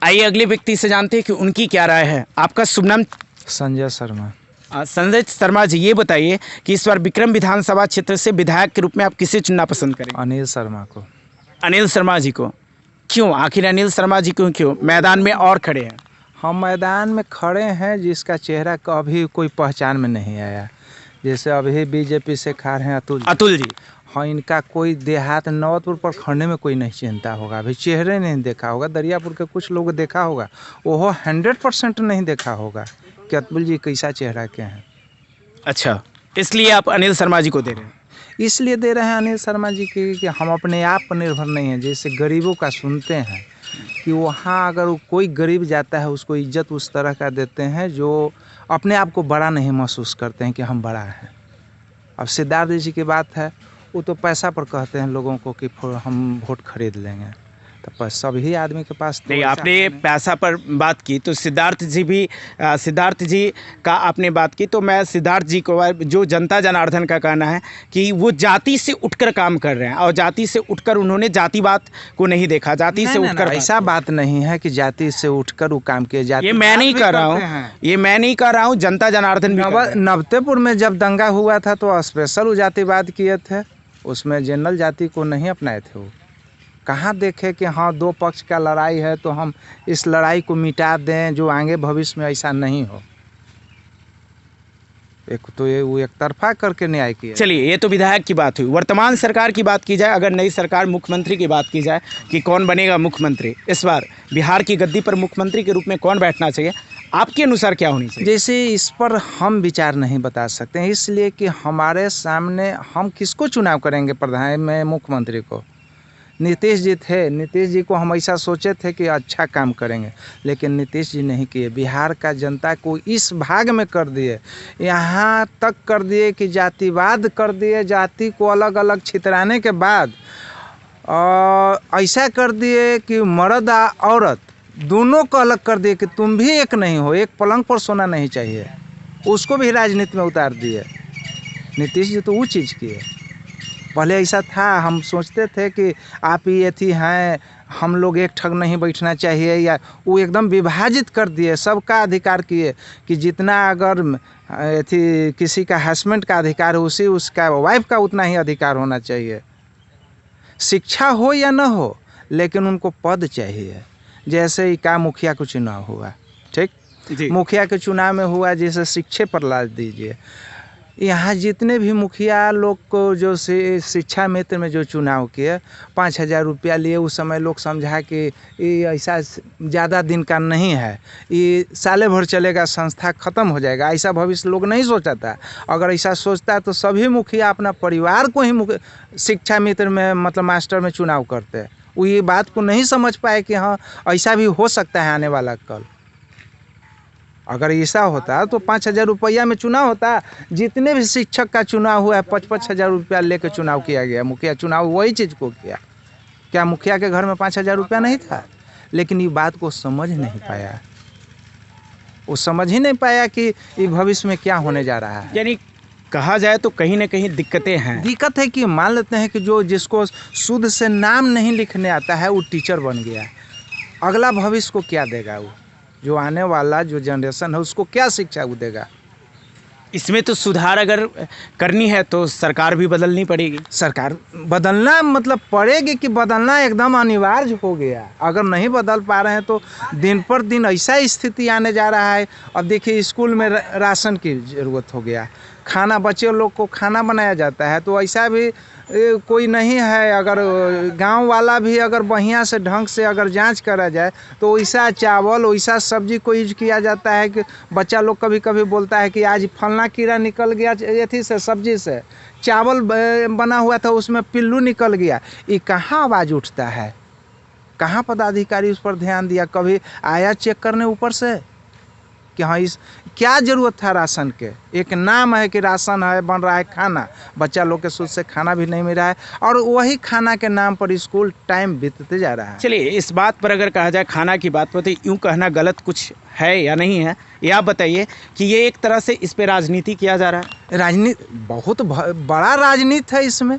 आइए अगले व्यक्ति से जानते हैं कि उनकी क्या राय है। आपका शुभ नाम? संजय शर्मा। संजय शर्मा जी, ये बताइए कि इस बार विक्रम विधानसभा क्षेत्र से विधायक के रूप में आप किसे चुनना पसंद करेंगे? अनिल शर्मा को। अनिल शर्मा जी को क्यों? आखिर अनिल शर्मा जी को क्यों मैदान में और खड़े हैं? हम मैदान में खड़े हैं जिसका चेहरा कभी कोई पहचान में नहीं आया। जैसे अभी बीजेपी से खा रहे हैं अतुल जी। हाँ, इनका कोई देहात नौतपुर पर खड़ने में कोई नहीं चिंता होगा। अभी चेहरे नहीं देखा होगा, दरियापुर के कुछ लोग देखा होगा, वो 100% नहीं देखा होगा कि अतुल जी कैसा चेहरा के हैं। अच्छा, इसलिए आप अनिल शर्मा जी को दे रहे हैं? इसलिए दे रहे हैं अनिल शर्मा जी की कि हम अपने आप पर निर्भर नहीं हैं। जैसे गरीबों का सुनते हैं कि वहाँ अगर कोई गरीब जाता है उसको इज्जत उस तरह का देते हैं जो अपने आप को बड़ा नहीं महसूस करते हैं कि हम बड़ा हैं। अब सिद्धार्थ जी की बात है, वो तो पैसा पर कहते हैं लोगों को कि हम वोट खरीद लेंगे, तो सभी आदमी के पास तो नहीं, आपने पैसा पर बात की तो सिद्धार्थ जी का आपने बात की, तो मैं सिद्धार्थ जी को, जो जनता जनार्दन का कहना है कि वो जाति से उठकर काम कर रहे हैं और जाति से उठकर उन्होंने जातिवाद को नहीं देखा, जाति से उठकर। ऐसा बात नहीं है कि जाति से उठकर वो काम किए जाते। ये मैं नहीं कर रहा हूँ, ये मैं नहीं कर रहा हूँ, जनता जनार्दन। नवतेपुर में जब दंगा हुआ था तो स्पेशल जातिवाद किए थे, उसमें जनरल जाति को नहीं अपनाए थे। वो कहाँ देखे कि हाँ दो पक्ष का लड़ाई है तो हम इस लड़ाई को मिटा दें, जो आगे भविष्य में ऐसा नहीं हो। वो एक तरफा करके न्याय किया। चलिए, ये तो विधायक की बात हुई। वर्तमान सरकार की बात की जाए, अगर नई सरकार, मुख्यमंत्री की बात की जाए कि कौन बनेगा मुख्यमंत्री, इस बार बिहार की गद्दी पर मुख्यमंत्री के रूप में कौन बैठना चाहिए, आपके अनुसार क्या होनी चाहिए? जैसे इस पर हम विचार नहीं बता सकते हैं, इसलिए कि हमारे सामने हम किसको चुनाव करेंगे प्रधान में, मुख्यमंत्री को। नीतीश जी थे, नीतीश जी को हम ऐसा सोचे थे कि अच्छा काम करेंगे, लेकिन नीतीश जी नहीं किए। बिहार का जनता को इस भाग में कर दिए, यहाँ तक कर दिए कि जातिवाद कर दिए, जाति को अलग अलग छितराने के बाद ऐसा कर दिए कि मर्द औरत दोनों को अलग कर दिए कि तुम भी एक नहीं हो, एक पलंग पर सोना नहीं चाहिए। उसको भी राजनीति में उतार दिए। नीतीश जी तो वो चीज़ किए। पहले ऐसा था, हम सोचते थे कि आप ये थी हैं, हम लोग एक ठग नहीं बैठना चाहिए, या वो एकदम विभाजित कर दिए, सबका अधिकार किए कि जितना अगर थी किसी का हस्बैंड का अधिकार है उसी उसका वाइफ का उतना ही अधिकार होना चाहिए। शिक्षा हो या न हो, लेकिन उनको पद चाहिए। जैसे ही का मुखिया का चुनाव हुआ, ठीक, मुखिया के चुनाव में हुआ, जैसे शिक्षा पर ला दीजिए, यहाँ जितने भी मुखिया लोग को जो शिक्षा मित्र में जो चुनाव किए, 5,000 रुपया लिए। उस समय लोग समझा कि ये ऐसा ज़्यादा दिन का नहीं है, ये साले भर चलेगा, संस्था ख़त्म हो जाएगा, ऐसा भविष्य लोग नहीं सोचा था। अगर ऐसा सोचता तो सभी मुखिया अपना परिवार को ही शिक्षा मित्र में, मतलब मास्टर में चुनाव करते। वो ये बात को नहीं समझ पाए कि हाँ ऐसा भी हो सकता है आने वाला कल। अगर ऐसा होता तो 5,000 रुपया में चुनाव होता। जितने भी शिक्षक का चुनाव हुआ है 5,000 रुपया लेकर चुनाव किया गया। मुखिया चुनाव वही चीज़ को किया। क्या मुखिया के घर में 5,000 रुपया नहीं था? लेकिन ये बात को समझ नहीं पाया, वो समझ ही नहीं पाया कि ये भविष्य में क्या होने जा रहा है। यानी कहा जाए तो कहीं ना कहीं दिक्कतें हैं। दिक्कत है कि मान लेते हैं कि जिसको शुद्ध से नाम नहीं लिखने आता है वो टीचर बन गया, अगला भविष्य को क्या देगा? वो जो आने वाला जो जनरेशन है उसको क्या शिक्षा वो देगा? इसमें तो सुधार अगर करनी है तो सरकार भी बदलनी पड़ेगी। सरकार बदलना मतलब पड़ेगी कि बदलना एकदम अनिवार्य हो गया। अगर नहीं बदल पा रहे हैं तो दिन पर दिन ऐसा स्थिति आने जा रहा है। अब देखिए स्कूल में राशन की ज़रूरत हो गया, खाना बच्चे लोग को खाना बनाया जाता है, तो ऐसा भी कोई नहीं है। अगर गांव वाला भी अगर बढ़िया से ढंग से अगर जांच करा जाए तो वैसा चावल वैसा सब्जी को यूज किया जाता है कि बच्चा लोग कभी कभी बोलता है कि आज फलना कीड़ा निकल गया एथी से, सब्जी से चावल बना हुआ था उसमें पिल्लू निकल गया। ये कहाँ आवाज़ उठता है? कहाँ पदाधिकारी उस पर ध्यान दिया? कभी आया चेक करने ऊपर से कि हाँ इस क्या ज़रूरत था राशन के? एक नाम है कि राशन है, बन रहा है खाना, बच्चा लोग के शुद्ध से खाना भी नहीं मिल रहा है और वही खाना के नाम पर स्कूल टाइम बीतते जा रहा है। चलिए, इस बात पर अगर कहा जाए खाना की बात पर तो यूँ कहना गलत कुछ है या नहीं है, ये आप बताइए कि ये एक तरह से इस पर राजनीति किया जा रहा है। राजनीति बहुत बड़ा राजनीति है इसमें।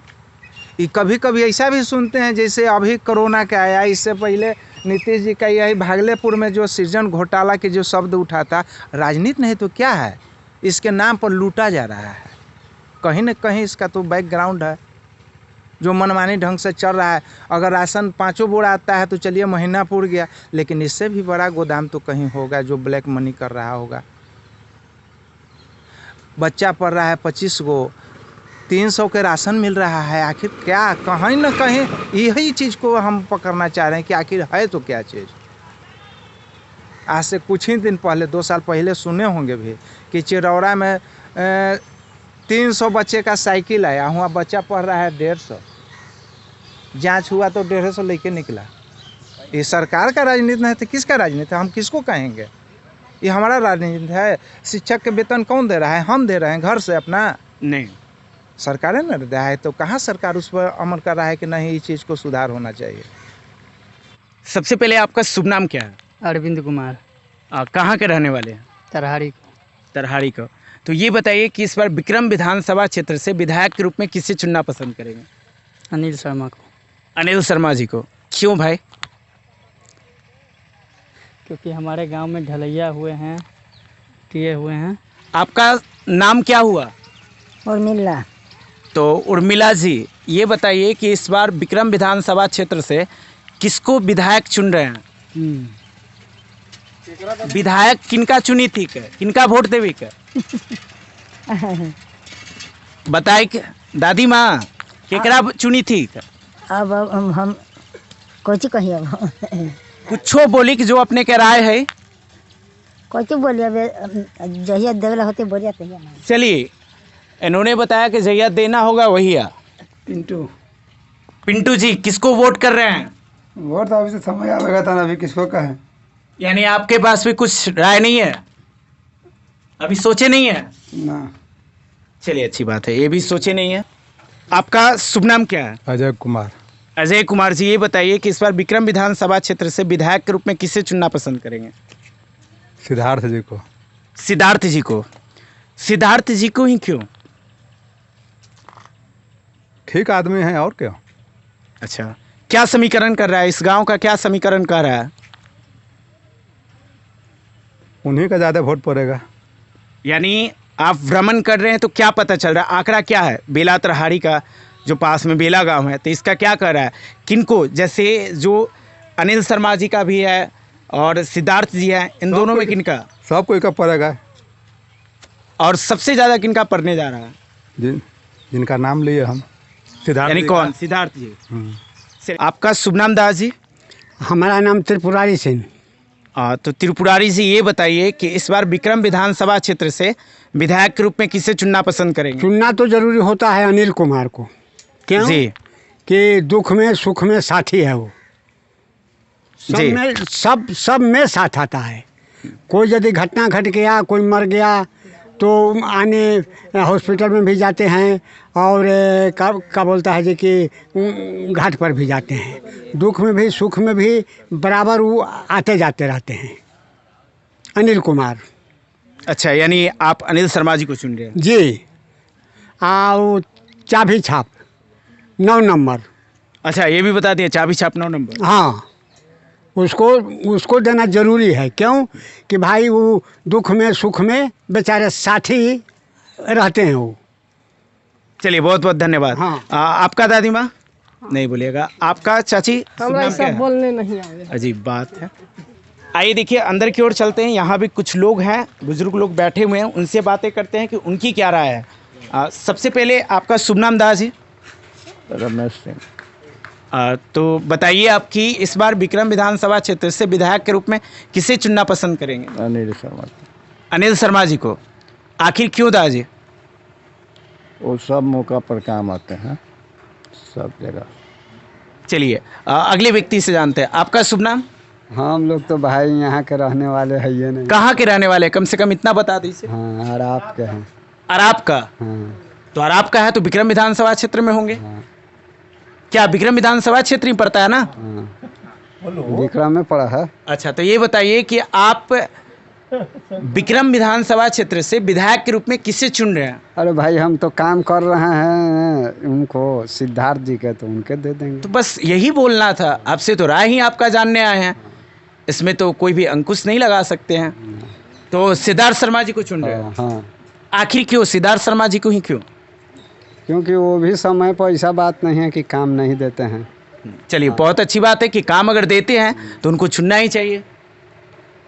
ये कभी कभी ऐसा भी सुनते हैं जैसे अभी कोरोना का आया, इससे पहले नीतीश जी का यही भागलपुर में जो सृजन घोटाला के जो शब्द उठा था, राजनीति नहीं तो क्या है, इसके नाम पर लूटा जा रहा है। कहीं न कहीं इसका तो बैकग्राउंड है जो मनमानी ढंग से चल रहा है। अगर राशन 5 बोरा आता है तो चलिए महीना पूर गया, लेकिन इससे भी बड़ा गोदाम तो कहीं होगा जो ब्लैक मनी कर रहा होगा। बच्चा पढ़ रहा है 25 गो, 300 के राशन मिल रहा है, आखिर क्या, कहीं ना कहीं यही चीज़ को हम पकड़ना चाह रहे हैं कि आखिर है तो क्या चीज़। आज से कुछ ही दिन पहले, 2 साल पहले सुने होंगे भी कि चिरौरा में 300 बच्चे का साइकिल आया, वहाँ बच्चा पढ़ रहा है 150, जांच हुआ तो 150 लेके निकला। ये सरकार का राजनीति नहीं तो किसका राजनीति है? हम किसको कहेंगे? ये हमारा राजनीति है। शिक्षक के वेतन कौन दे रहा है? हम दे रहे हैं घर से अपना, नहीं, सरकारें न दे रहा है। तो कहाँ सरकार उस पर अमल कर रहा है कि नहीं, इस चीज़ को सुधार होना चाहिए। सबसे पहले आपका शुभ नाम क्या है? अरविंद कुमार, कहाँ के रहने वाले हैं? तरहारी। तरहारी का। तो ये बताइए कि इस बार विक्रम विधानसभा क्षेत्र से विधायक के रूप में किसे चुनना पसंद करेंगे? अनिल शर्मा को। अनिल शर्मा जी को, क्यों भाई? क्योंकि हमारे गांव में ढलैया हुए हैं, किए हुए हैं। आपका नाम क्या हुआ? उर्मिला। तो उर्मिला जी, ये बताइए कि इस बार विक्रम विधानसभा क्षेत्र से किसको विधायक चुन रहे हैं? विधायक किनका चुनी थी के? किनका वोट देवी के? बताए के दादी माँ केकरा चुनी थी के? अब हम कोची कही, अब कुछो बोली कि जो अपने के राय है। कोची बोलिए, अब जहिया देवला होते बोलिए तहिया नहीं। चलिए, इन्होंने बताया कि जहिया देना होगा वही आ। पिंटू जी किसको वोट कर रहे हैं? वोट तो अभी से समय आ लगा था ना, अभी किसको कहें। यानी आपके पास भी कुछ राय नहीं है, अभी सोचे नहीं है ना। चलिए, अच्छी बात है, ये भी सोचे नहीं है। आपका शुभ नाम क्या है? अजय कुमार। अजय कुमार जी, ये बताइए कि इस बार विक्रम विधानसभा क्षेत्र से विधायक के रूप में किसे चुनना पसंद करेंगे? सिद्धार्थ जी को। सिद्धार्थ जी को। सिद्धार्थ जी को ही क्यों? ठीक आदमी है और क्या। अच्छा, क्या समीकरण कर रहा है इस गांव का? क्या समीकरण कर रहा है? उन्हीं का ज़्यादा वोट पड़ेगा। यानी आप भ्रमण कर रहे हैं तो क्या पता चल रहा है? आंकड़ा क्या है बेला तरहारी का, जो पास में बेला गांव है, तो इसका क्या कर रहा है? किनको, जैसे जो अनिल शर्मा जी का भी है और सिद्धार्थ जी है, इन दोनों में किनका? सब कोई का पड़ेगा। और सबसे ज़्यादा किनका पड़ने जा रहा है? जिनका नाम लिए हम, सिद्धार्थ। यानी कौन? सिद्धार्थ जी। आपका शुभ नाम दास जी? हमारा नाम त्रिपुरारी सिंह। तो त्रिपुरारी जी, ये बताइए कि इस बार विक्रम विधानसभा क्षेत्र से विधायक के रूप में किसे चुनना पसंद करेंगे? चुनना तो जरूरी होता है अनिल कुमार को। क्यों? जी। कि दुख में सुख में साथी है वो, सब जी। में सब में साथ आता है। कोई यदि घटना घट गया, कोई मर गया तो आने हॉस्पिटल में भी जाते हैं, और क्या बोलता है जी कि घाट पर भी जाते हैं। दुख में भी सुख में भी बराबर वो आते जाते रहते हैं, अनिल कुमार। अच्छा, यानी आप अनिल शर्मा जी को चुन रहे हैं? जी। आओ चाबी छाप 9 नंबर। अच्छा, ये भी बता दिए, चाबी छाप 9 नंबर। हाँ, उसको देना जरूरी है। क्यों? कि भाई वो दुख में सुख में बेचारे साथी रहते हैं वो। चलिए, बहुत बहुत धन्यवाद। हाँ। आपका दादी माँ? नहीं बोलिएगा। आपका चाची? शुभ नाम क्या है? बोलने नहीं आए। अजीब बात है। आइए देखिए, अंदर की ओर चलते हैं। यहाँ भी कुछ लोग हैं, बुजुर्ग लोग बैठे हुए हैं, उनसे बातें करते हैं कि उनकी क्या राय है। सबसे पहले आपका शुभ नाम दास जी? रमेश सिंह। तो बताइए, आपकी इस बार विक्रम विधानसभा क्षेत्र से विधायक के रूप में किसे चुनना पसंद करेंगे? अनिल शर्मा। अनिल शर्मा जी को। आखिर क्यों दास जी? वो सब मौका पर काम आते हैं, सब जगह। चलिए, अगले व्यक्ति से जानते हैं। आपका शुभ नाम? हम लोग तो भाई यहाँ के रहने वाले है ये नहीं। कहाँ के रहने वाले? कम से कम इतना बता दीजिए। हाँ, और आपके हैं। अराब का? हाँ। तो अराब का है तो विक्रम विधानसभा क्षेत्र में होंगे। हाँ। क्या विक्रम विधानसभा क्षेत्र ही पड़ता है ना? हाँ। विक्रम में पड़ा है। अच्छा, तो ये बताइए कि आप विक्रम विधानसभा क्षेत्र से विधायक के रूप में किसे चुन रहे हैं? अरे भाई हम तो काम कर रहे हैं उनको, सिद्धार्थ जी के, तो उनके दे देंगे। तो बस यही बोलना था, आपसे तो राय ही आपका जानने आए हैं, इसमें तो कोई भी अंकुश नहीं लगा सकते हैं। तो सिद्धार्थ शर्मा जी को चुन रहे हैं? हाँ, आखिर क्यों सिद्धार्थ शर्मा जी को ही क्यों? क्योंकि वो भी समय पर ऐसा बात नहीं है कि काम नहीं देते हैं। चलिए, बहुत अच्छी बात है कि काम अगर देते हैं तो उनको चुनना ही चाहिए।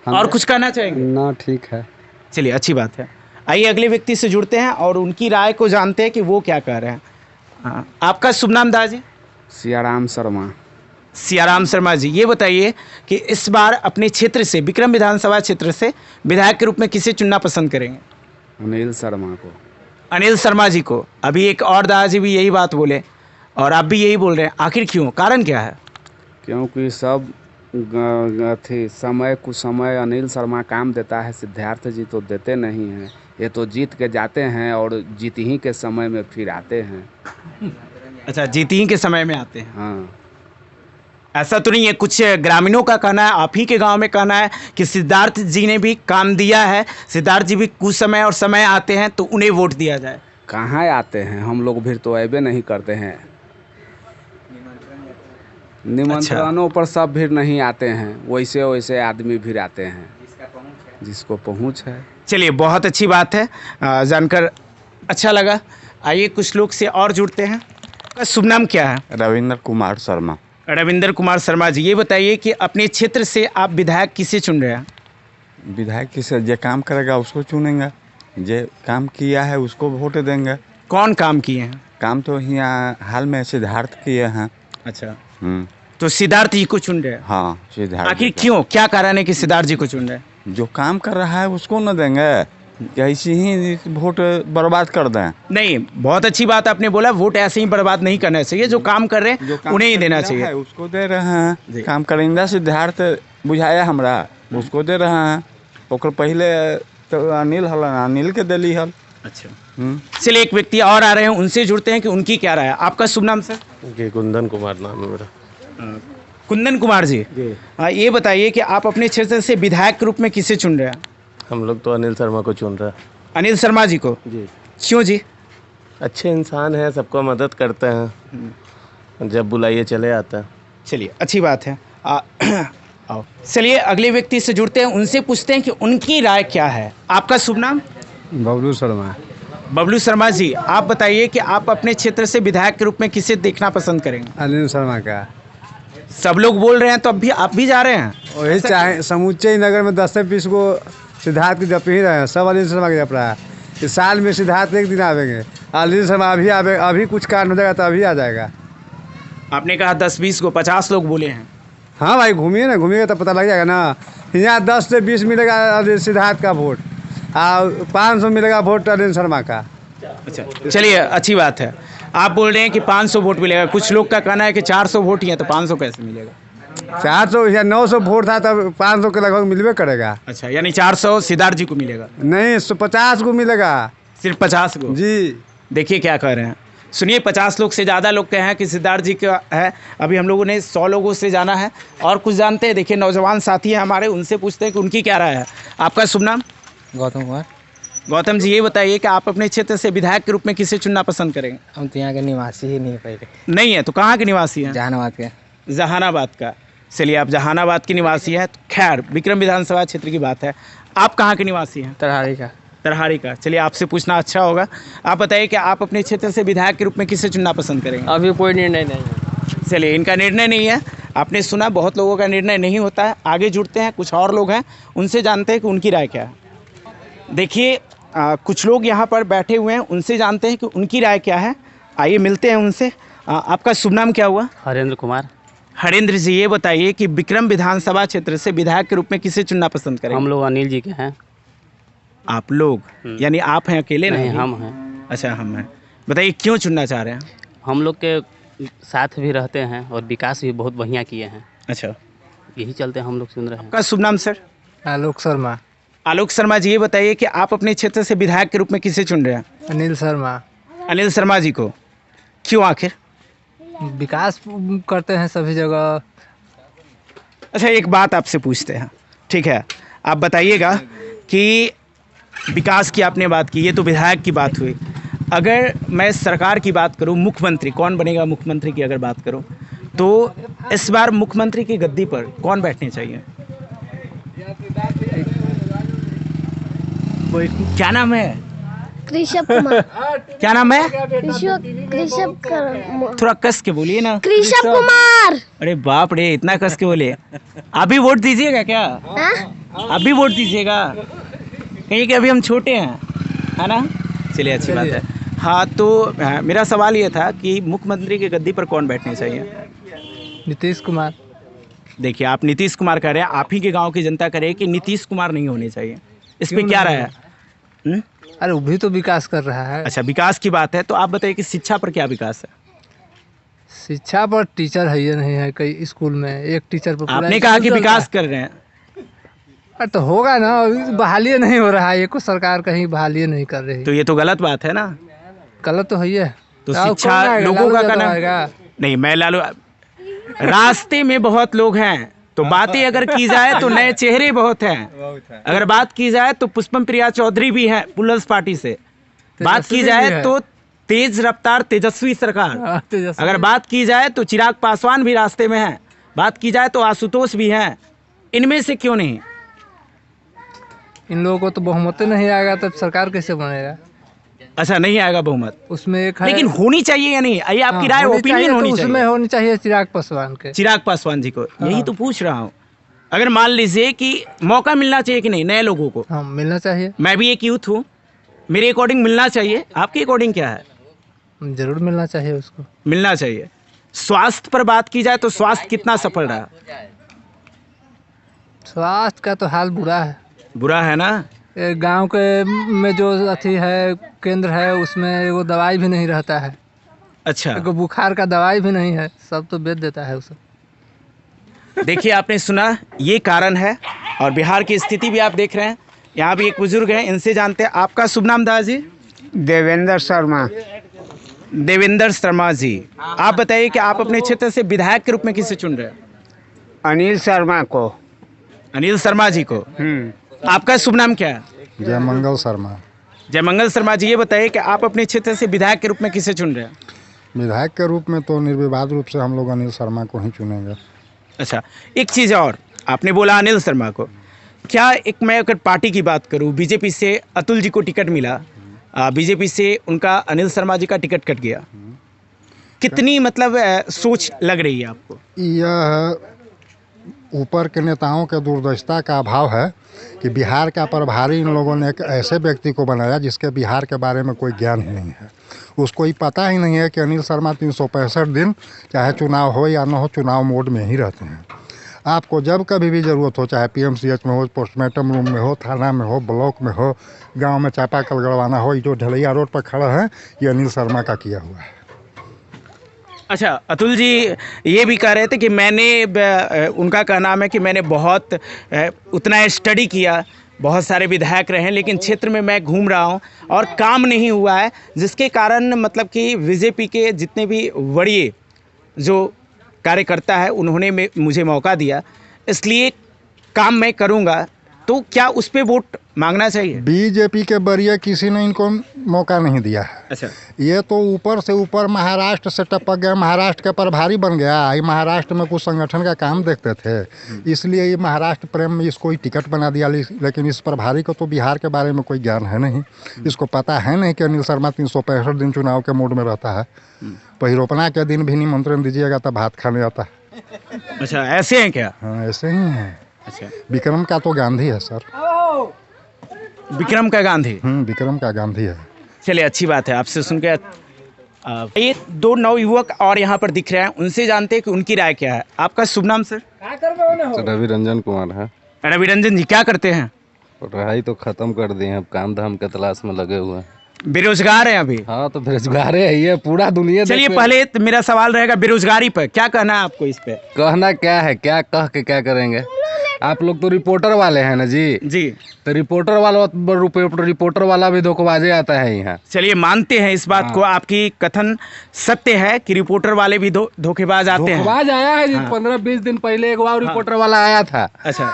और कुछ कहना चाहेंगे? ना, ठीक है। चलिए, अच्छी बात है। आइए अगले व्यक्ति से जुड़ते हैं और उनकी राय को जानते हैं कि वो क्या कह रहे हैं। हाँ, आपका शुभ नाम दाजी? सियाराम शर्मा। सियाराम शर्मा जी, ये बताइए कि इस बार अपने क्षेत्र से, विक्रम विधानसभा क्षेत्र से विधायक के रूप में किसे चुनना पसंद करेंगे? अनिल शर्मा को। अनिल शर्मा जी को। अभी एक और दादाजी भी यही बात बोले और आप भी यही बोल रहे हैं, आखिर क्यों, कारण क्या है? क्योंकि सब थी समय कुछ समय अनिल शर्मा काम देता है, सिद्धार्थ जी तो देते नहीं हैं। ये तो जीत के जाते हैं और जीत ही के समय में फिर आते हैं। अच्छा, जीत ही के समय में आते हैं। हाँ, ऐसा तो नहीं है, कुछ ग्रामीणों का कहना है, आप ही के गांव में कहना है कि सिद्धार्थ जी ने भी काम दिया है, सिद्धार्थ जी भी कुछ समय और समय आते हैं तो उन्हें वोट दिया जाए। कहाँ आते हैं, हम लोग भी तो ऐबे नहीं करते हैं। निमंत्रणों पर सब भी नहीं आते हैं, वैसे वैसे आदमी भी आते हैं जिसको पहुँच है। चलिए, बहुत अच्छी बात है, जानकर अच्छा लगा। आइए कुछ लोग से और जुड़ते हैं। आपका शुभ नाम क्या है? रविंद्र कुमार शर्मा। रविंद्र कुमार शर्मा जी, ये बताइए कि अपने क्षेत्र से आप विधायक किसे चुन रहे हैं? विधायक किसे, जो काम करेगा उसको चुनेंगे, जो काम किया है उसको वोट देंगे। कौन काम किए हैं? काम तो यहाँ हाल में सिद्धार्थ किए हैं। अच्छा, तो सिद्धार्थ जी को चुन रहे हैं? हाँ, सिद्धार्थ। आखिर क्यों, क्या कारण है कि सिद्धार्थ जी को चुन रहे हैं? जो काम कर रहा है उसको न देंगे, ऐसे ही वोट बर्बाद कर दें? नहीं, बहुत अच्छी बात आपने बोला, वोट ऐसे ही बर्बाद नहीं करना चाहिए, जो काम कर रहे हैं उन्हें ही देना चाहिए। उसको दे रहे हैं, काम करेंगे सिद्धार्थ बुझाया हमरा, उसको दे रहे हैं। ओकर पहले तो अनिल हल, अनिल के दिली हल। अच्छा, चलिए एक व्यक्ति और आ रहे हैं, उनसे जुड़ते हैं कि उनकी क्या राय है। आपका शुभ नाम सर? जी, कुंदन कुमार नाम है मेरा। कुंदन कुमार जी, ये बताइए कि आप अपने क्षेत्र से विधायक के रूप में किसे चुन रहे हैं? हम लोग तो अनिल शर्मा को चुन रहे हैं। अनिल शर्मा जी को? जी। क्यों जी? अच्छे इंसान हैं, सबको मदद करते हैं, जब बुलाइए चले आता है। चलिए, अच्छी बात है। आओ, चलिए अगले व्यक्ति से जुड़ते हैं, उनसे पूछते हैं कि उनकी राय क्या है। आपका शुभ नाम? बबलू शर्मा। बबलू शर्मा जी, आप बताइए कि आप अपने क्षेत्र से विधायक के रूप में किसे देखना पसंद करेंगे? अनिल शर्मा का। सब लोग बोल रहे हैं तो अब भी आप भी जा रहे हैं? वही चाहे, समूचे ही नगर में 10 से 20 को सिद्धार्थ की जप ही रहे हैं, सब अनिल शर्मा के जप रहा है। इस साल में सिद्धार्थ एक दिन आवेंगे, अनिल शर्मा अभी आवे, अभी कुछ कारण हो जाएगा तो अभी आ जाएगा। आपने कहा 10-20 को, 50 लोग बोले हैं। हाँ भाई, घूमिए ना, घूमिएगा तो पता लग जाएगा ना। यहाँ 10 से 20 मिलेगा सिद्धार्थ का वोट और 500 मिलेगा वोट अनिल शर्मा का। अच्छा, चलिए अच्छी बात है। आप बोल रहे हैं कि 500 वोट मिलेगा, कुछ लोग का कहना है कि 400 वोट ही है, तो 500 कैसे मिलेगा? 400 या 900 वोट था तब 500 के लगभग मिलवे करेगा। अच्छा, यानी 400 सिद्धार्थ जी को मिलेगा? नहीं, 50 को मिलेगा। सिर्फ 50 को? जी। देखिए क्या कह रहे हैं, सुनिए, 50 लोग से ज़्यादा लोग कहे हैं कि सिद्धार्थ जी का है। अभी हम लोगों ने 100 लोगों से जाना है और कुछ जानते हैं। देखिए नौजवान साथी हैं हमारे, उनसे पूछते हैं कि उनकी क्या राय है। आपका शुभ नाम? गौतम कुमार। गौतम जी, ये बताइए कि आप अपने क्षेत्र से विधायक के रूप में किसे चुनना पसंद करेंगे? हम तो यहाँ के निवासी ही नहीं पहले। नहीं है तो कहाँ के निवासी हैं? जहानाबाद के। जहानाबाद का। चलिए, आप जहानाबाद के निवासी हैं, तो खैर विक्रम विधानसभा क्षेत्र की बात है। आप कहाँ के निवासी हैं? तरहाड़ी का। तरहाड़ी का। चलिए, आपसे पूछना अच्छा होगा। आप बताइए कि आप अपने क्षेत्र से विधायक के रूप में किसे चुनना पसंद करेंगे? अभी कोई निर्णय नहीं है। चलिए, इनका निर्णय नहीं है। आपने सुना, बहुत लोगों का निर्णय नहीं होता है। आगे जुड़ते हैं, कुछ और लोग हैं, उनसे जानते हैं कि उनकी राय क्या है। देखिए, कुछ लोग यहाँ पर बैठे हुए हैं, उनसे जानते हैं कि उनकी राय क्या है। आइए मिलते हैं उनसे। आपका शुभ नाम क्या हुआ? हरेंद्र कुमार। हरेंद्र जी, ये बताइए कि विक्रम विधानसभा क्षेत्र से विधायक के रूप में किसे चुनना पसंद करेंगे? हम लोग अनिल जी के हैं। आप लोग, यानी आप हैं अकेले? नहीं, हम हैं। अच्छा, हम हैं। बताइए क्यों चुनना चाह रहे हैं? हम लोग के साथ भी रहते हैं और विकास भी बहुत बढ़िया किए हैं। अच्छा, यही चलते हम लोग चुन रहे हैं। आपका शुभ नाम सर? आलोक शर्मा। आलोक शर्मा जी, ये बताइए कि आप अपने क्षेत्र से विधायक के रूप में किसे चुन रहे हैं? अनिल शर्मा। अनिल शर्मा जी को। क्यों आखिर? विकास करते हैं सभी जगह। अच्छा, एक बात आपसे पूछते हैं, ठीक है? आप बताइएगा कि विकास की आपने बात की, ये तो विधायक की बात हुई। अगर मैं सरकार की बात करूं, मुख्यमंत्री कौन बनेगा, मुख्यमंत्री की अगर बात करूं तो इस बार मुख्यमंत्री की गद्दी पर कौन बैठने चाहिए? क्या नाम है? कृषभ कुमार। क्या नाम है? थोड़ा कस के बोलिए ना। कृषभ कुमार। अरे बाप रे, इतना कस के बोले। आप भी वोट दीजिएगा क्या? आप भी वोट दीजिएगा? कहीं कि अभी हम छोटे हैं, है ना? चलिए, अच्छी बात है। हाँ, तो मेरा सवाल ये था कि मुख्यमंत्री की गद्दी पर कौन बैठने चाहिए? नीतीश कुमार। देखिए, आप नीतीश कुमार कह रहे हैं, आप ही के गांव की जनता कह रही है कि नीतीश कुमार नहीं होने चाहिए। इस पे क्या राय है? अरे वो भी तो विकास कर रहा है। अच्छा, विकास की बात है तो आप बताइए कि शिक्षा पर क्या विकास है? शिक्षा पर टीचर है, ये नहीं है कई स्कूल में एक टीचर पर। आपने कहा कि विकास कर रहे हैं। अरे तो होगा ना, बहाली नहीं हो रहा है, ये को सरकार कहीं बहाली नहीं कर रही। तो ये तो गलत बात है ना? गलत तो है ही है। तो शिक्षा लोगों का करना नहीं। मैं लालू, रास्ते में बहुत लोग हैं, तो बातें अगर की जाए तो नए चेहरे बहुत हैं। अगर बात की जाए तो पुष्पम प्रिया चौधरी भी हैं पुलस पार्टी से। बात की जाए तो तेज रफ्तार तेजस्वी सरकार। अगर बात की जाए तो चिराग पासवान भी रास्ते में हैं। बात की जाए तो आशुतोष भी हैं। इनमें से क्यों नहीं? इन लोगों को तो बहुमत नहीं आएगा, तब सरकार कैसे बनेगा? अच्छा, नहीं आएगा बहुमत उसमें एक है। लेकिन होनी चाहिए या नहीं, ये आपकी राय, ओपिनियन होनी चाहिए। उसमें होनी चाहिए चिराग पासवान के। चिराग पासवान जी को, यही तो पूछ रहा हूँ। अगर मान लीजिए कि मौका मिलना चाहिए कि नहीं नए लोगों को? हाँ, मिलना चाहिए। मैं भी एक यूथ हूँ, मेरे अकॉर्डिंग मिलना चाहिए। आपके अकॉर्डिंग क्या है? जरूर मिलना चाहिए, उसको मिलना चाहिए। स्वास्थ्य पर बात की जाए तो स्वास्थ्य कितना सफल रहा? स्वास्थ्य का तो हाल बुरा है। बुरा है ना? गांव के में जो अथी है केंद्र है, उसमें वो दवाई भी नहीं रहता है। अच्छा, बुखार का दवाई भी नहीं है, सब तो बेच देता है उसे। देखिए, आपने सुना, ये कारण है। और बिहार की स्थिति भी आप देख रहे हैं। यहाँ भी एक बुजुर्ग हैं, इनसे जानते हैं। आपका शुभ नाम दादाजी? देवेंद्र शर्मा। देवेंद्र शर्मा जी, आप बताइए कि आप अपने क्षेत्र से विधायक के रूप में किसे चुन रहे हैं? अनिल शर्मा को। अनिल शर्मा जी को। आपका शुभ नाम क्या है? जयमंगल शर्मा। जयमंगल शर्मा जी, ये बताइए कि आप अपने क्षेत्र से विधायक के रूप में किसे चुन रहे हैं? विधायक के रूप में तो निर्विवाद रूप से हम लोग अनिल शर्मा को ही चुनेंगे। अच्छा, एक चीज़ और, आपने बोला अनिल शर्मा को, क्या एक मैं अगर पार्टी की बात करूं, बीजेपी से अतुल जी को टिकट मिला, बीजेपी से उनका अनिल शर्मा जी का टिकट कट गया, कितनी मतलब सोच लग रही है आपको? यह ऊपर के नेताओं के दूरदर्शिता का अभाव है कि बिहार का प्रभारी इन लोगों ने एक ऐसे व्यक्ति को बनाया जिसके बिहार के बारे में कोई ज्ञान ही नहीं है। उसको ही पता ही नहीं है कि अनिल शर्मा 365 दिन चाहे चुनाव हो या न हो, चुनाव मोड में ही रहते हैं। आपको जब कभी भी ज़रूरत हो, चाहे PMCH में हो, पोस्टमार्टम रूम में हो, थाना में हो, ब्लॉक में हो, गांव में चापाकल गड़वाना हो, ये जो ढलैया रोड पर खड़ा है, ये अनिल शर्मा का किया हुआ है। अच्छा, अतुल जी ये भी कह रहे थे कि मैंने, उनका कहना है कि मैंने बहुत उतना स्टडी किया, बहुत सारे विधायक रहे हैं, लेकिन क्षेत्र में मैं घूम रहा हूं और काम नहीं हुआ है, जिसके कारण मतलब कि बीजेपी के जितने भी वरीय जो कार्यकर्ता है उन्होंने मुझे मौका दिया, इसलिए काम मैं करूंगा। तो क्या उस पर वोट मांगना चाहिए? बीजेपी के वरीय किसी ने इनको मौका नहीं दिया है। अच्छा, ये तो ऊपर से ऊपर महाराष्ट्र से टपक गया, महाराष्ट्र का प्रभारी बन गया। ये महाराष्ट्र में कुछ संगठन का काम देखते थे, इसलिए ये महाराष्ट्र प्रेम में इसको ही टिकट बना दिया। लेकिन इस प्रभारी को तो बिहार के बारे में कोई ज्ञान है नहीं। इसको पता है नहीं कि अनिल शर्मा 365 दिन चुनाव के मूड में रहता है। पहिरोपना के दिन भी निमंत्रण दीजिएगा तब भात खाने आता है। अच्छा, ऐसे हैं क्या? हाँ, ऐसे ही है। अच्छा, विक्रम का तो गांधी है सर। विक्रम का गांधी? विक्रम का गांधी है। चलिए, अच्छी बात है, आपसे सुन के। ये दो नवयुवक और यहाँ पर दिख रहे हैं, उनसे जानते हैं कि उनकी राय क्या है। आपका शुभ नाम सर? रवि रंजन कुमार है। रवि रंजन जी, क्या करते हैं? पढ़ाई तो खत्म कर दिए हैं, अब काम धाम के तलाश में लगे हुए हैं। बेरोजगार हैं अभी? हाँ, तो बेरोजगार है, ये पूरा दुनिया। चलिए, पहले मेरा सवाल रहेगा बेरोजगारी पर, क्या कहना है आपको इस पे? कहना क्या है, क्या कह के क्या करेंगे? आप लोग तो रिपोर्टर वाले हैं ना जी। जी, तो रिपोर्टर वाला भी धोखेबाजी आता है यहाँ। चलिए, मानते हैं इस बात को, आपकी कथन सत्य है कि रिपोर्टर वाले भी धोखेबाज आते हैं। धोखेबाज आया है। 15-20 दिन पहले एक बार रिपोर्टर वाला आया था। अच्छा,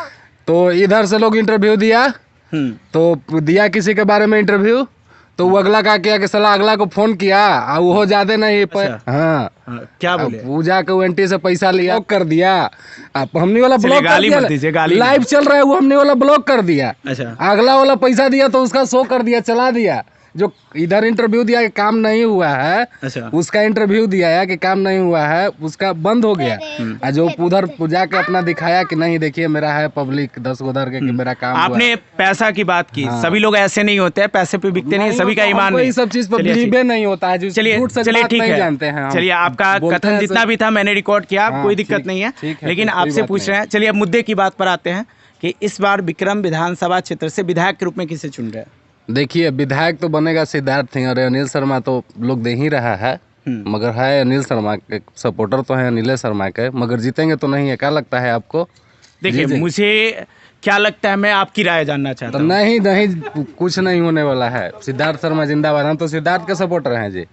तो इधर से लोग इंटरव्यू दिया, तो दिया किसी के बारे में इंटरव्यू, तो वो अगला का किया कि साला अगला को फोन किया और वो ज्यादा नहीं हाँ क्या बोले, पूजा के एंटी से पैसा लिया कर दिया, आप हमने वाला ब्लॉक कर दिया, लाइव चल रहा है वो हमने वाला ब्लॉक कर दिया। अच्छा, अगला वाला पैसा दिया तो उसका शो कर दिया, चला दिया। जो इधर इंटरव्यू दिया कि काम नहीं हुआ है, अच्छा, उसका इंटरव्यू दिया है कि काम नहीं हुआ है, उसका बंद हो गया। और जो उधर पूजा के अपना दिखाया कि नहीं देखिए मेरा है पब्लिक 10 उधर के कि मेरा काम आपने हुआ। पैसा की बात की, सभी लोग ऐसे नहीं होते हैं, पैसे पे बिकते नहीं, सभी का ईमान नहीं, सब चीज पर बिलीव नहीं होता है। चलिए ठीक है, जानते हैं, चलिए आपका कथन जितना भी था मैंने रिकॉर्ड किया, कोई दिक्कत नहीं है, लेकिन आपसे पूछ रहे हैं। चलिए अब मुद्दे की बात पर आते हैं कि इस बार विक्रम विधानसभा क्षेत्र से विधायक के रूप में किसे चुन रहे हैं? देखिए विधायक तो बनेगा सिद्धार्थ सिंह, और अनिल शर्मा तो लोग दे ही रहा है, मगर है अनिल शर्मा के सपोर्टर तो है अनिल शर्मा के, मगर जीतेंगे तो नहीं है। क्या लगता है आपको? देखिए मुझे क्या लगता है, मैं आपकी राय जानना चाहता हूँ। नहीं नहीं, कुछ नहीं होने वाला है। सिद्धार्थ शर्मा जिंदाबाद, हम तो सिद्धार्थ के सपोर्टर हैं जी।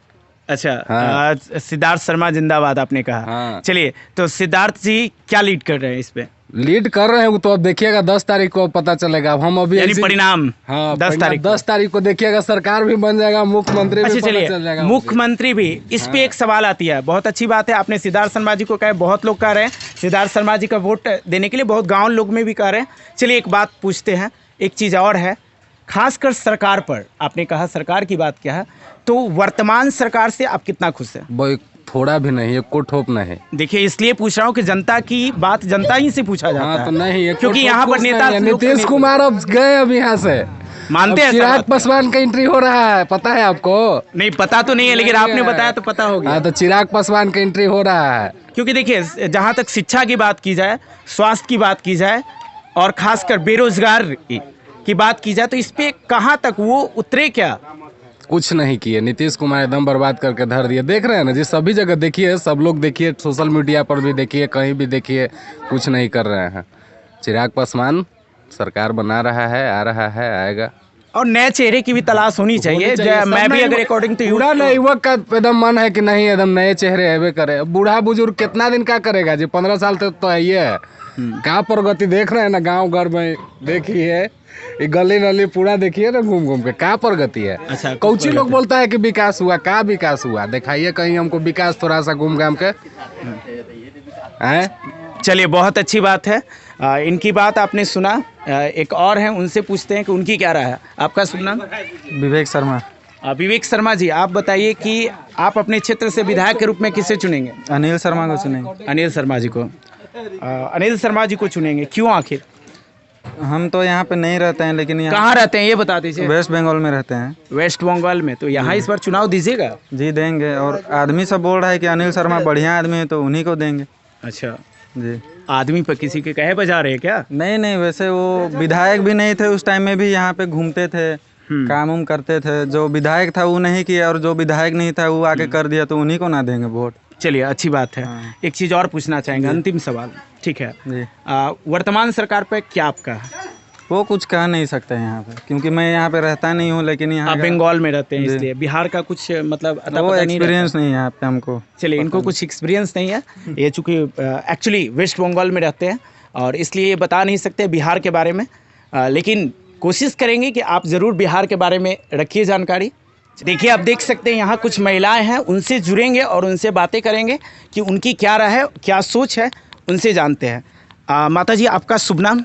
अच्छा, सिद्धार्थ शर्मा जिंदाबाद आपने कहा। चलिए, तो सिद्धार्थ जी क्या लीड कर रहे हैं इस पे? लीड कर रहे हैं तो अब देखिएगा 10 तारीख को पता चलेगा। हम अभी परिणाम 10 तारीख को देखिएगा, सरकार भी बन जाएगा, मुख्यमंत्री भी चलिए चल जाएगा, मुख्यमंत्री भी। इस पे एक सवाल आती है, बहुत अच्छी बात है आपने सिद्धार्थ शर्मा जी को कहा, बहुत लोग कह रहे हैं सिद्धार्थ शर्मा जी का वोट देने के लिए, बहुत गाँव लोग में भी कह रहे हैं। चलिए एक बात पूछते हैं, एक चीज़ और है, खासकर सरकार पर आपने कहा सरकार की बात क्या है, तो वर्तमान सरकार से आप कितना खुश हैं? थोड़ा भी नहीं, एक को ठोप नहीं। देखिए इसलिए पूछ रहा हूँ कि जनता की बात जनता ही से पूछा जाता है। तो नहीं, क्योंकि यहाँ पर नेता नीतीश कुमार अब गए अब यहाँ से, मानते हैं चिराग पासवान का एंट्री हो रहा है, पता है आपको? नहीं पता तो नहीं है, लेकिन आपने बताया तो पता हो गया। तो चिराग पासवान का एंट्री हो रहा है। क्योंकि देखिए जहाँ तक शिक्षा की बात की जाए, स्वास्थ्य की बात की जाए, और खासकर बेरोजगार की बात की जाए, तो इस पे कहाँ तक वो उतरे? क्या कुछ नहीं किए, नीतीश कुमार एकदम बर्बाद करके धर दिए। देख रहे हैं ना जी, सभी जगह देखिए, सब लोग देखिए, सोशल मीडिया पर भी देखिए, कहीं भी देखिए, कुछ नहीं कर रहे हैं। चिराग पासवान सरकार बना रहा है, आ रहा है, आएगा, और नए चेहरे की भी तलाश होनी चाहिए। मैं भी अगर अकॉर्डिंग टू बूढ़ा नहीं, युवक का एकदम मन है कि नहीं एकदम नए चेहरे आवे करे। बूढ़ा बुजुर्ग कितना दिन का करेगा जी, 15 साल तक तो है ही है। क्या प्रगति देख रहे हैं ना गांव घर में, देखिए ये गली नली पूरा देखिए ना, घूम घूम के क्या प्रगति है। अच्छा, कौची लोग बोलता है कि विकास हुआ, क्या विकास हुआ? दिखाइए कहीं हमको विकास, थोड़ा सा घूम घाम के। चलिए बहुत अच्छी बात है, इनकी बात आपने सुना। एक और है, उनसे पूछते हैं कि उनकी क्या राय है। आपका शुभ नाम? विवेक शर्मा। विवेक शर्मा जी, आप बताइए कि आप अपने क्षेत्र से विधायक के रूप में किसे चुनेंगे? अनिल शर्मा को चुनेंगे। अनिल शर्मा जी को, अनिल शर्मा जी को चुनेंगे, क्यों आखिर? हम तो यहाँ पे नहीं रहते हैं, लेकिन यहाँ कहाँ रहते हैं ये बता दीजिए। वेस्ट बंगाल में रहते हैं। वेस्ट बंगाल में, तो यहाँ इस बार चुनाव दीजिएगा? जी देंगे, और आदमी सब बोल रहा है कि अनिल शर्मा बढ़िया आदमी है, तो उन्हीं को देंगे। अच्छा जी, आदमी पर किसी के कहे बजा रहे हैं क्या? नहीं नहीं, वैसे वो विधायक भी नहीं थे उस टाइम में भी, यहाँ पे घूमते थे, काम उम करते थे। जो विधायक था वो नहीं किया, और जो विधायक नहीं था वो आके कर दिया, तो उन्हीं को ना देंगे वोट। चलिए अच्छी बात है। एक चीज़ और पूछना चाहेंगे, अंतिम सवाल, ठीक है? वर्तमान सरकार पे क्या आपका है? वो कुछ कह नहीं सकते यहाँ पे, क्योंकि मैं यहाँ पे रहता नहीं हूँ, लेकिन यहाँ बंगाल में रहते हैं इसलिए। बिहार का कुछ मतलब वो एक्सपीरियंस नहीं है यहाँ पे हमको। चलिए, इनको कुछ एक्सपीरियंस नहीं है, ये चूँकि एक्चुअली वेस्ट बंगाल में रहते हैं, और इसलिए ये बता नहीं सकते बिहार के बारे में, लेकिन कोशिश करेंगे कि आप ज़रूर बिहार के बारे में रखिए जानकारी। देखिए आप देख सकते हैं यहाँ कुछ महिलाएं हैं, उनसे जुड़ेंगे और उनसे बातें करेंगे कि उनकी क्या राय है, क्या सोच है, उनसे जानते हैं। माता जी, आपका शुभ नाम?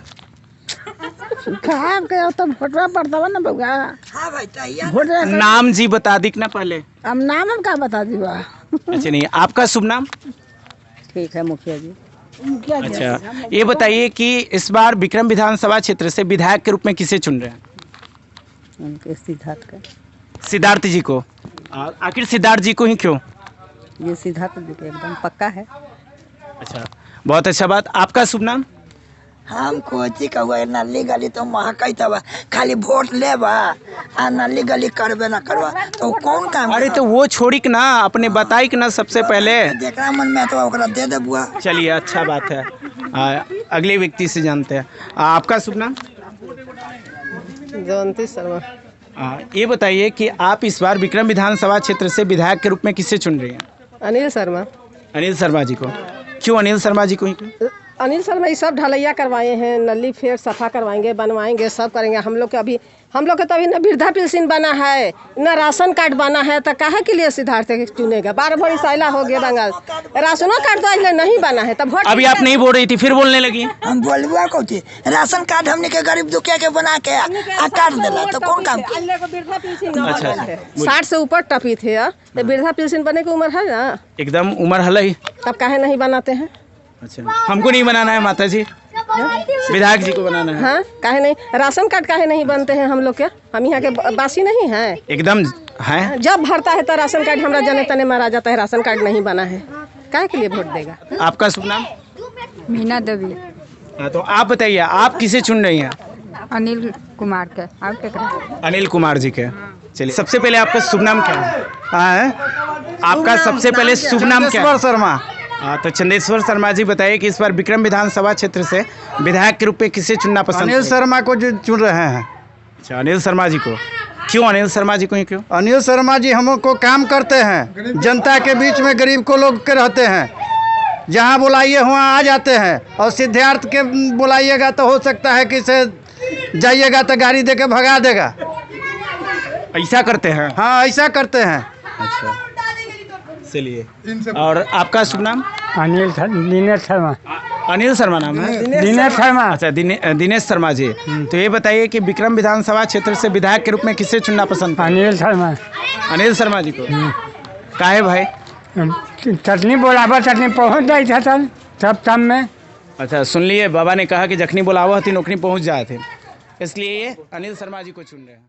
नाम जी बता दी ना पहले। अब नाम हम क्या बता दी? अच्छा नहीं, आपका शुभ नाम? ठीक है, मुखिया जी। अच्छा, ये बताइए कि इस बार विक्रम विधानसभा क्षेत्र से विधायक के रूप में किसे चुन रहे हैं? उनके सिद्धार्थ का। सिद्धार्थ जी को? आखिर सिद्धार्थ जी को ही क्यों? ये सिद्धार्थ जी को एकदम पक्का है। अच्छा, बहुत अच्छा बात। आपका शुभ नाम? हम कोची कहुआ नली गली तो महकई तब खाली वोट लेबा आ नली गली करबे ना करवा तो कौन काम? अरे तो वो छोड़ी के ना, अपने बताई के ना सबसे पहले। जेकरा मन में तो ओकरा दे दे बुआ। चलिए अच्छा बात है, अगले व्यक्ति से जानते हैं। आपका शुभ नाम? जयंती शर्मा। ये बताइए कि आप इस बार विक्रम विधानसभा क्षेत्र से विधायक के रूप में किसे चुन रहे हैं? अनिल शर्मा। अनिल शर्मा जी को? क्यों अनिल शर्मा जी को ही? अनिल शर्मा ये सब ढलैया करवाए हैं, नली फेर सफा करवाएंगे, बनवाएंगे, सब करेंगे। हम लोग के तो अभी न वृद्धा पेंशन बना है, न राशन कार्ड बना है, तो काहे के लिए सिद्धार्थ के चुनेगा? 12 भरी साइला हो गया बंगाल, राशनो कार्ड तो इसलिए नहीं बना है। तब अभी आप नहीं बोल रही थी, फिर बोलने लगी। हम बोलबुआ को थी राशन कार्ड हमने के गरीब दुखिया के बना के आ काट देला तो कौन काम? वृद्धा पेंशन 60 से ऊपर टपी थे, तो वृद्धा पेंशन बने की उम्र है ना, एकदम उम्र हल ही। तब काहे नहीं बनाते हैं? अच्छा, हमको नहीं बनाना है माता जी, विधायक जी को बनाना है। हाँ, काहे नहीं? राशन कार्ड काहे नहीं बनते हैं हम लोग के? हम यहाँ के बासी नहीं हैं? एकदम है। जब भरता है तो राशन कार्ड हमारा जने तने मारा जाता है, राशन कार्ड नहीं बना है, काहे के लिए वोट देगा? आपका शुभ नाम? मीना देवी। हाँ, तो आप बताइए, आप किसे चुन रही हैं? अनिल कुमार के। आप क्या? अनिल कुमार जी के। चलिए, सबसे पहले आपका शुभ नाम क्या है? आपका सबसे पहले शुभ नाम क्या है? शर्मा। हाँ, तो चंदेश्वर शर्मा जी बताइए कि इस बार विक्रम विधानसभा क्षेत्र से विधायक के रूप में किसे चुनना पसंद? अनिल शर्मा को जो चुन रहे हैं। अच्छा, अनिल शर्मा जी को। क्यों अनिल शर्मा जी को ही क्यों? अनिल शर्मा जी हमको काम करते हैं, जनता के बीच में गरीब को लोग के रहते हैं, जहाँ बुलाइए वहाँ आ जाते हैं। और सिद्धार्थ के बुलाइएगा तो हो सकता है कि से जाइएगा तो गाड़ी दे के भगा देगा। ऐसा करते हैं? हाँ, ऐसा करते हैं। अच्छा, चलिए। और आपका शुभ नाम? दिनेश शर्मा। अनिल शर्मा नाम है? दिनेश शर्मा। अच्छा, दिनेश शर्मा जी। तो ये बताइए कि विक्रम विधानसभा क्षेत्र से विधायक के रूप में किसे चुनना पसंद? अनिल शर्मा। अनिल शर्मा जी को। काहे भाई? चटनी बोलावा चटनी पहुँच जाए था सब काम में। अच्छा, सुन लिए, बाबा ने कहा कि जखनी बुलावा थी नौकरी पहुँच जाए थे, इसलिए ये अनिल शर्मा जी को चुन रहे हैं।